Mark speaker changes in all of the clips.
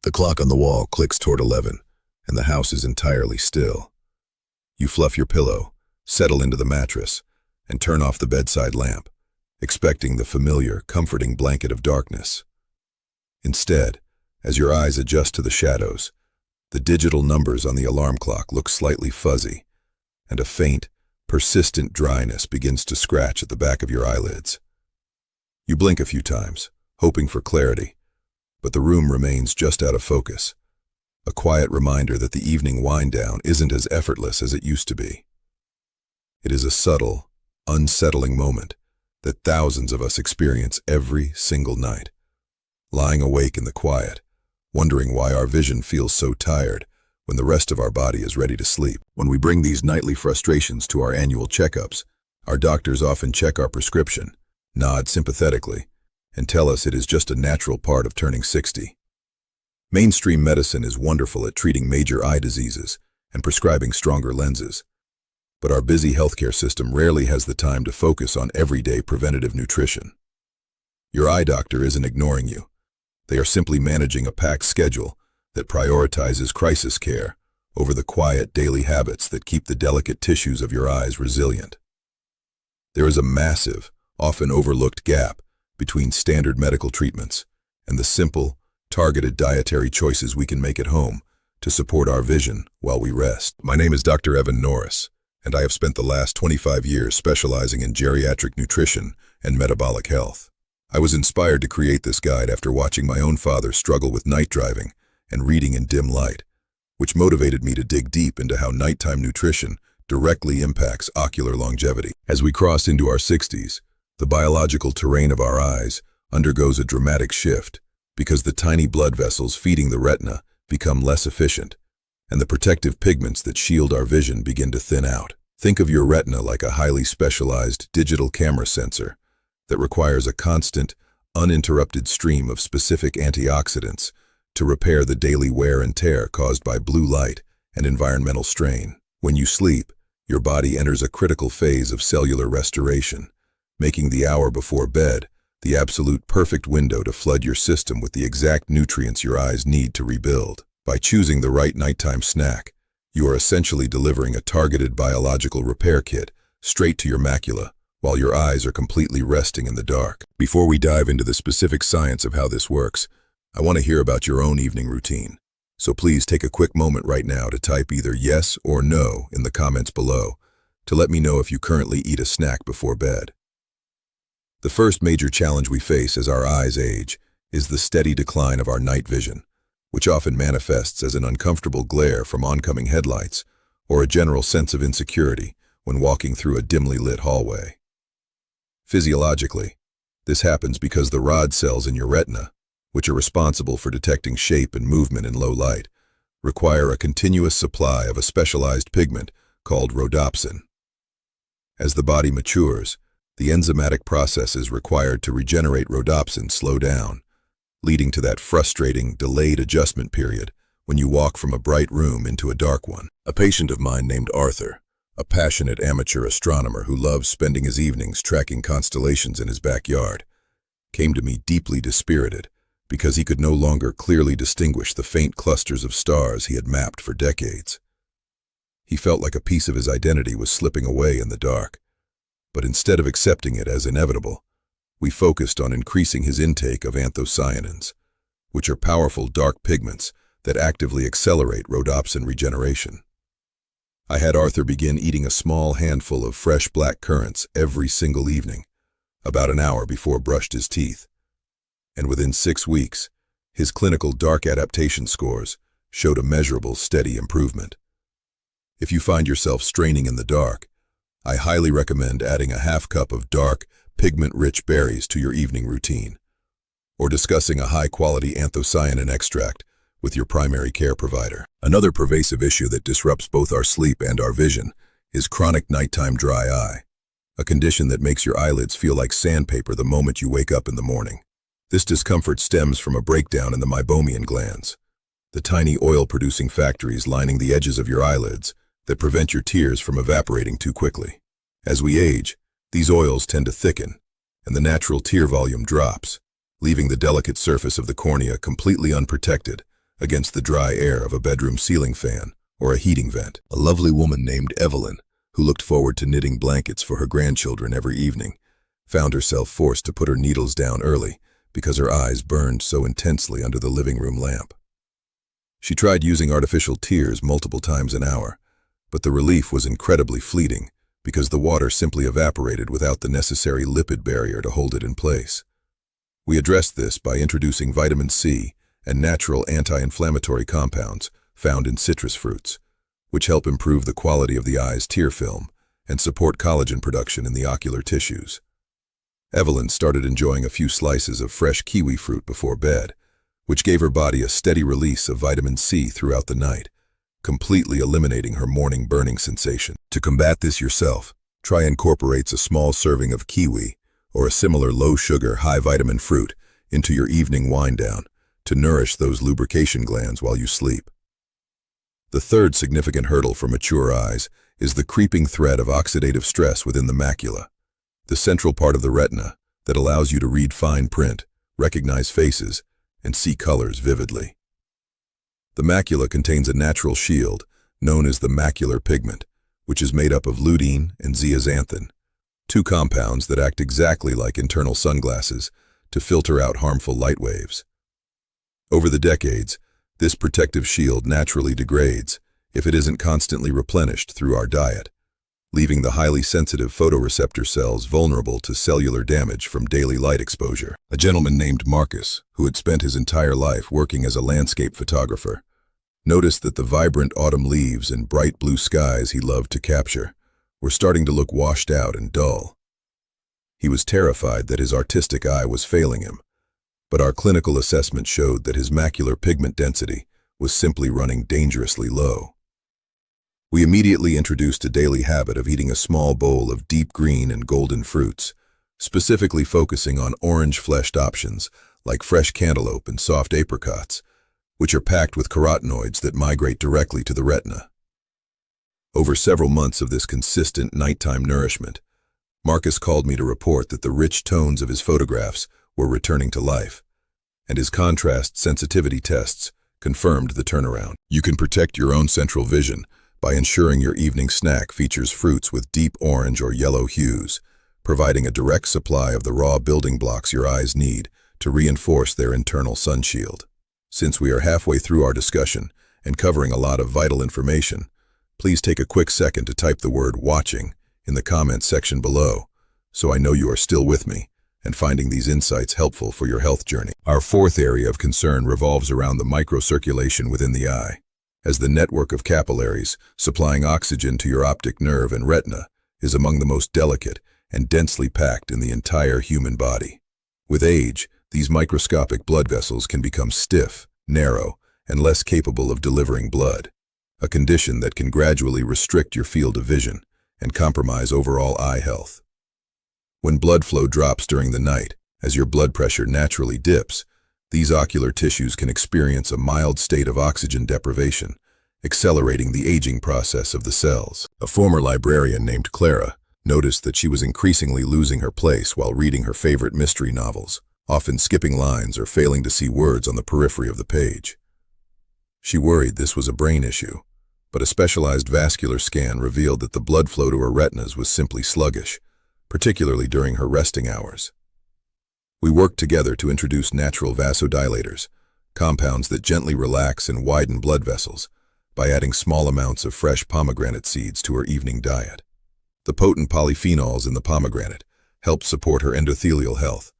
Speaker 1: The clock on the wall clicks toward 11, and the house is entirely still. You fluff your pillow, settle into the mattress, and turn off the bedside lamp, expecting the familiar, comforting blanket of darkness. Instead, as your eyes adjust to the shadows, the digital numbers on the alarm clock look slightly fuzzy, and a faint, persistent dryness begins to scratch at the back of your eyelids. You blink a few times, hoping for clarity, but the room remains just out of focus, a quiet reminder that the evening wind-down isn't as effortless as it used to be. It is a subtle, unsettling moment that thousands of us experience every single night, lying awake in the quiet, wondering why our vision feels so tired when the rest of our body is ready to sleep. When we bring these nightly frustrations to our annual checkups, our doctors often check our prescription, nod sympathetically, and tell us it is just a natural part of turning 60. Mainstream medicine is wonderful at treating major eye diseases and prescribing stronger lenses, but our busy healthcare system rarely has the time to focus on everyday preventative nutrition. Your eye doctor isn't ignoring you. They are simply managing a packed schedule that prioritizes crisis care over the quiet daily habits that keep the delicate tissues of your eyes resilient. There is a massive, often overlooked gap between standard medical treatments and the simple, targeted dietary choices we can make at home to support our vision while we rest. My name is Dr. Noris, and I have spent the last 25 years specializing in geriatric nutrition and metabolic health. I was inspired to create this guide after watching my own father struggle with night driving and reading in dim light, which motivated me to dig deep into how nighttime nutrition directly impacts ocular longevity. As we cross into our 60s, the biological terrain of our eyes undergoes a dramatic shift because the tiny blood vessels feeding the retina become less efficient, and the protective pigments that shield our vision begin to thin out. Think of your retina like a highly specialized digital camera sensor that requires a constant, uninterrupted stream of specific antioxidants to repair the daily wear and tear caused by blue light and environmental strain. When you sleep, your body enters a critical phase of cellular restoration, making the hour before bed the absolute perfect window to flood your system with the exact nutrients your eyes need to rebuild. By choosing the right nighttime snack, you are essentially delivering a targeted biological repair kit straight to your macula, while your eyes are completely resting in the dark. Before we dive into the specific science of how this works, I want to hear about your own evening routine. So please take a quick moment right now to type either yes or no in the comments below to let me know if you currently eat a snack before bed. The first major challenge we face as our eyes age is the steady decline of our night vision, which often manifests as an uncomfortable glare from oncoming headlights or a general sense of insecurity when walking through a dimly lit hallway. Physiologically, this happens because the rod cells in your retina, which are responsible for detecting shape and movement in low light, require a continuous supply of a specialized pigment called rhodopsin. As the body matures, the enzymatic processes required to regenerate rhodopsin slow down, leading to that frustrating, delayed adjustment period when you walk from a bright room into a dark one. A patient of mine named Arthur, a passionate amateur astronomer who loves spending his evenings tracking constellations in his backyard, came to me deeply dispirited because he could no longer clearly distinguish the faint clusters of stars he had mapped for decades. He felt like a piece of his identity was slipping away in the dark, but instead of accepting it as inevitable, we focused on increasing his intake of anthocyanins, which are powerful dark pigments that actively accelerate rhodopsin regeneration. I had Arthur begin eating a small handful of fresh black currants every single evening, about an hour before brushed his teeth. And within 6 weeks, his clinical dark adaptation scores showed a measurable, steady improvement. If you find yourself straining in the dark, I highly recommend adding a half cup of dark, pigment-rich berries to your evening routine, or discussing a high-quality anthocyanin extract with your primary care provider. Another pervasive issue that disrupts both our sleep and our vision is chronic nighttime dry eye, a condition that makes your eyelids feel like sandpaper the moment you wake up in the morning. This discomfort stems from a breakdown in the meibomian glands, the tiny oil-producing factories lining the edges of your eyelids that prevent your tears from evaporating too quickly. As we age, these oils tend to thicken, and the natural tear volume drops, leaving the delicate surface of the cornea completely unprotected against the dry air of a bedroom ceiling fan or a heating vent. A lovely woman named Evelyn, who looked forward to knitting blankets for her grandchildren every evening, found herself forced to put her needles down early because her eyes burned so intensely under the living room lamp. She tried using artificial tears multiple times an hour, but the relief was incredibly fleeting because the water simply evaporated without the necessary lipid barrier to hold it in place. We addressed this by introducing vitamin C and natural anti-inflammatory compounds found in citrus fruits, which help improve the quality of the eye's tear film and support collagen production in the ocular tissues. Evelyn started enjoying a few slices of fresh kiwi fruit before bed, which gave her body a steady release of vitamin C throughout the night, completely eliminating her morning burning sensation. To combat this yourself, try incorporates a small serving of kiwi or a similar low-sugar, high-vitamin fruit into your evening wind-down to nourish those lubrication glands while you sleep. The third significant hurdle for mature eyes is the creeping threat of oxidative stress within the macula, the central part of the retina that allows you to read fine print, recognize faces, and see colors vividly. The macula contains a natural shield known as the macular pigment, which is made up of lutein and zeaxanthin, two compounds that act exactly like internal sunglasses to filter out harmful light waves. Over the decades, this protective shield naturally degrades if it isn't constantly replenished through our diet, leaving the highly sensitive photoreceptor cells vulnerable to cellular damage from daily light exposure. A gentleman named Marcus, who had spent his entire life working as a landscape photographer, noticed that the vibrant autumn leaves and bright blue skies he loved to capture were starting to look washed out and dull. He was terrified that his artistic eye was failing him, but our clinical assessment showed that his macular pigment density was simply running dangerously low. We immediately introduced a daily habit of eating a small bowl of deep green and golden fruits, specifically focusing on orange-fleshed options like fresh cantaloupe and soft apricots, which are packed with carotenoids that migrate directly to the retina. Over several months of this consistent nighttime nourishment, Marcus called me to report that the rich tones of his photographs were returning to life, and his contrast sensitivity tests confirmed the turnaround. You can protect your own central vision by ensuring your evening snack features fruits with deep orange or yellow hues, providing a direct supply of the raw building blocks your eyes need to reinforce their internal sun shield. Since we are halfway through our discussion and covering a lot of vital information, please take a quick second to type the word "watching" in the comments section below, so I know you are still with me and finding these insights helpful for your health journey. Our fourth area of concern revolves around the microcirculation within the eye, as the network of capillaries supplying oxygen to your optic nerve and retina is among the most delicate and densely packed in the entire human body. With age, these microscopic blood vessels can become stiff, narrow, and less capable of delivering blood, a condition that can gradually restrict your field of vision and compromise overall eye health. When blood flow drops during the night, as your blood pressure naturally dips, these ocular tissues can experience a mild state of oxygen deprivation, accelerating the aging process of the cells. A former librarian named Clara noticed that she was increasingly losing her place while reading her favorite mystery novels, often skipping lines or failing to see words on the periphery of the page. She worried this was a brain issue, but a specialized vascular scan revealed that the blood flow to her retinas was simply sluggish, particularly during her resting hours. We worked together to introduce natural vasodilators, compounds that gently relax and widen blood vessels, by adding small amounts of fresh pomegranate seeds to her evening diet. The potent polyphenols in the pomegranate helped support her endothelial health,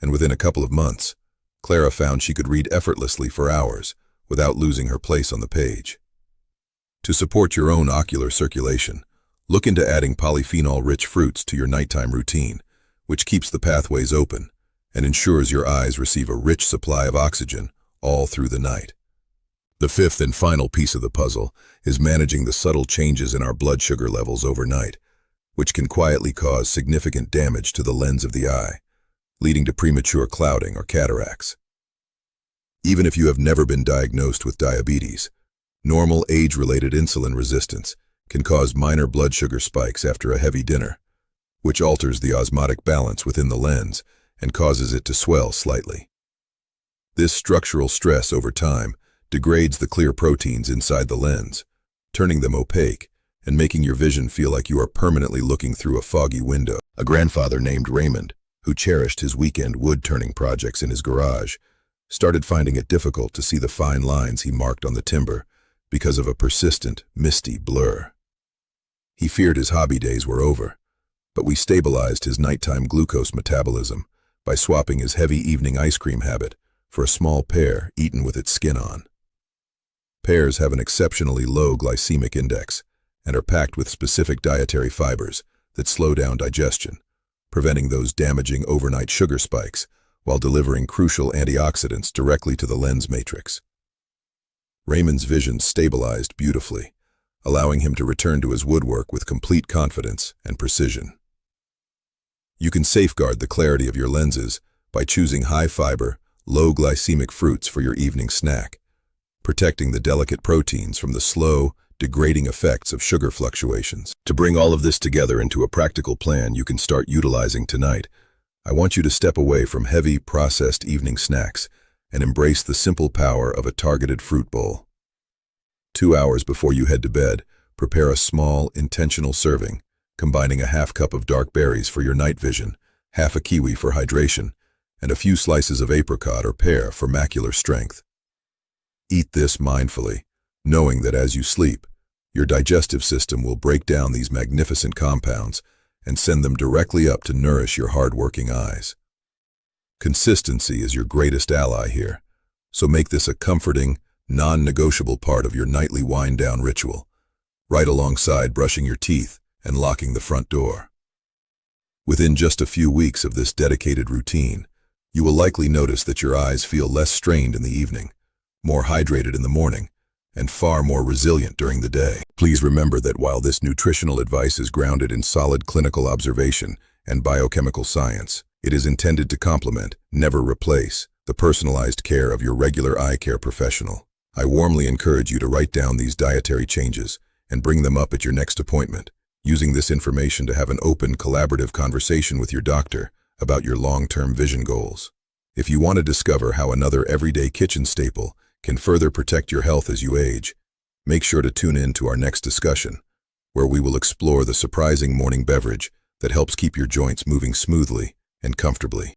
Speaker 1: and within a couple of months, Clara found she could read effortlessly for hours without losing her place on the page. To support your own ocular circulation, look into adding polyphenol-rich fruits to your nighttime routine, which keeps the pathways open and ensures your eyes receive a rich supply of oxygen all through the night. The fifth and final piece of the puzzle is managing the subtle changes in our blood sugar levels overnight, which can quietly cause significant damage to the lens of the eye, leading to premature clouding or cataracts. Even if you have never been diagnosed with diabetes, normal age-related insulin resistance can cause minor blood sugar spikes after a heavy dinner, which alters the osmotic balance within the lens and causes it to swell slightly. This structural stress over time degrades the clear proteins inside the lens, turning them opaque and making your vision feel like you are permanently looking through a foggy window. A grandfather named Raymond, who cherished his weekend wood-turning projects in his garage, started finding it difficult to see the fine lines he marked on the timber because of a persistent, misty blur. He feared his hobby days were over, but we stabilized his nighttime glucose metabolism by swapping his heavy evening ice cream habit for a small pear eaten with its skin on. Pears have an exceptionally low glycemic index and are packed with specific dietary fibers that slow down digestion, preventing those damaging overnight sugar spikes while delivering crucial antioxidants directly to the lens matrix. Raymond's vision stabilized beautifully, allowing him to return to his woodwork with complete confidence and precision. You can safeguard the clarity of your lenses by choosing high-fiber, low-glycemic fruits for your evening snack, protecting the delicate proteins from the slow, degrading effects of sugar fluctuations. To bring all of this together into a practical plan you can start utilizing tonight, I want you to step away from heavy, processed evening snacks and embrace the simple power of a targeted fruit bowl. 2 hours before you head to bed, prepare a small, intentional serving, combining a half cup of dark berries for your night vision, half a kiwi for hydration, and a few slices of apricot or pear for macular strength. Eat this mindfully, knowing that as you sleep, your digestive system will break down these magnificent compounds and send them directly up to nourish your hard-working eyes. Consistency is your greatest ally here, so make this a comforting, non-negotiable part of your nightly wind-down ritual, right alongside brushing your teeth and locking the front door. Within just a few weeks of this dedicated routine, you will likely notice that your eyes feel less strained in the evening, more hydrated in the morning, and far more resilient during the day. Please remember that while this nutritional advice is grounded in solid clinical observation and biochemical science, it is intended to complement, never replace, the personalized care of your regular eye care professional. I warmly encourage you to write down these dietary changes and bring them up at your next appointment, using this information to have an open, collaborative conversation with your doctor about your long-term vision goals. If you want to discover how another everyday kitchen staple can further protect your health as you age, make sure to tune in to our next discussion, where we will explore the surprising morning beverage that helps keep your joints moving smoothly and comfortably.